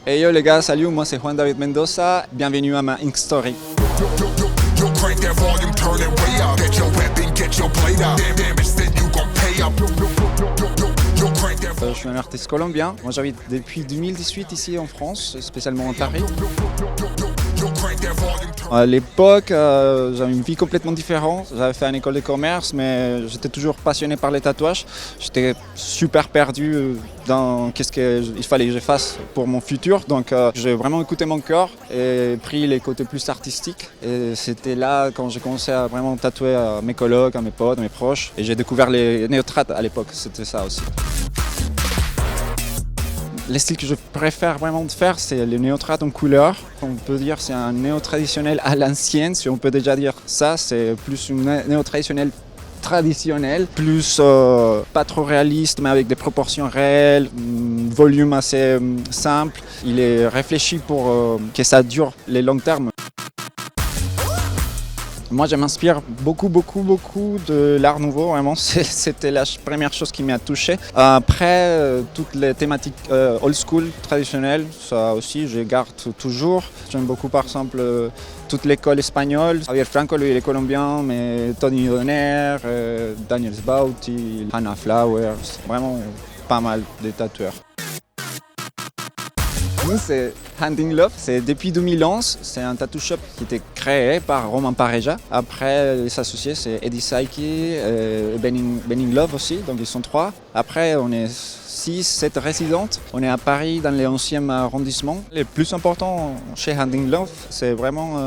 Hey yo les gars, salut, moi c'est Juan David Mendoza, bienvenue à ma Ink Story. Je suis un artiste colombien, moi j'habite depuis 2018 ici en France, spécialement à Paris. À l'époque, j'avais une vie complètement différente. J'avais fait une école de commerce, mais j'étais toujours passionné par les tatouages. J'étais super perdu dans qu'est-ce qu'il fallait que je fasse pour mon futur. Donc j'ai vraiment écouté mon corps et pris les côtés plus artistiques. Et c'était là quand j'ai commencé à vraiment tatouer à mes colocs, à mes potes, à mes proches. Et j'ai découvert les néotrates à l'époque, c'était ça aussi. Les styles que je préfère vraiment de faire, c'est le néotrad en couleur. On peut dire que c'est un néo-traditionnel à l'ancienne, si on peut déjà dire ça. C'est plus une néo-traditionnel traditionnel, plus pas trop réaliste, mais avec des proportions réelles, un volume assez simple. Il est réfléchi pour que ça dure les longs termes. Moi, je m'inspire beaucoup de l'art nouveau, vraiment. C'était la première chose qui m'a touché. Après, toutes les thématiques old school, traditionnelles, ça aussi, je garde toujours. J'aime beaucoup, par exemple, toute l'école espagnole. Javier Franco, lui, il est colombien, mais Tony Donner, Daniel Sbauti, Hannah Flowers, vraiment pas mal de tatoueurs. Nous, c'est Handing Love. C'est depuis 2011. C'est un tattoo shop qui était créé par Romain Pareja. Après, les associés, c'est Eddie Saiki et Benning Love aussi. Donc, ils sont 3. Après, on est 6-7 résidentes. On est à Paris, dans le 11e arrondissement. Le plus important chez Handing Love, c'est vraiment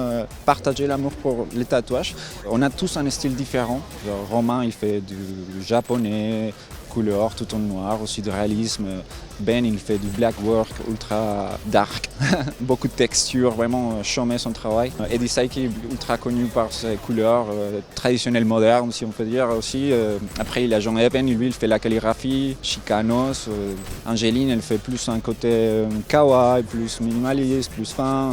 partager l'amour pour les tatouages. On a tous un style différent. Genre, Romain, il fait du japonais, couleur, tout en noir, aussi de réalisme. Ben, il fait du black work ultra dark, beaucoup de textures, vraiment chômé son travail. Eddie Saiki, ultra connu par ses couleurs traditionnelles modernes, si on peut dire aussi. Après, il y a John Eben, lui, il fait la calligraphie, Chicanos. Angéline, elle fait plus un côté kawaii, plus minimaliste, plus fin.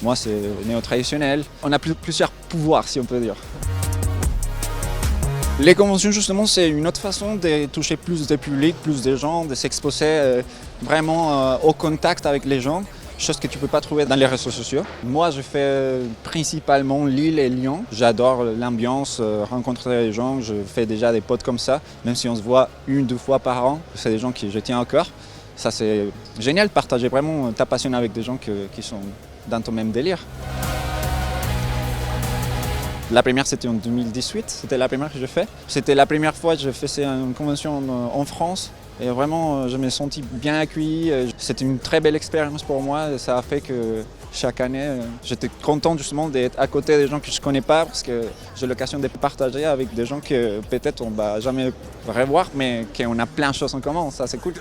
Moi, c'est néo-traditionnel. On a plusieurs pouvoirs, si on peut dire. Les conventions, justement, c'est une autre façon de toucher plus de public, plus de gens, de s'exposer vraiment au contact avec les gens, chose que tu ne peux pas trouver dans les réseaux sociaux. Moi, je fais principalement Lille et Lyon. J'adore l'ambiance, rencontrer les gens. Je fais déjà des potes comme ça, même si on se voit 1-2 fois par an. C'est des gens qui je tiens au cœur. Ça, c'est génial de partager vraiment ta passion avec des gens qui sont dans ton même délire. La première, c'était en 2018, c'était la première que je fais. C'était la première fois que je faisais une convention en France. Et vraiment, je me suis senti bien accueilli. C'était une très belle expérience pour moi. Ça a fait que chaque année, j'étais content justement d'être à côté des gens que je ne connais pas parce que j'ai l'occasion de partager avec des gens que peut-être on ne va jamais revoir, mais qu'on a plein de choses en commun. Ça, c'est cool.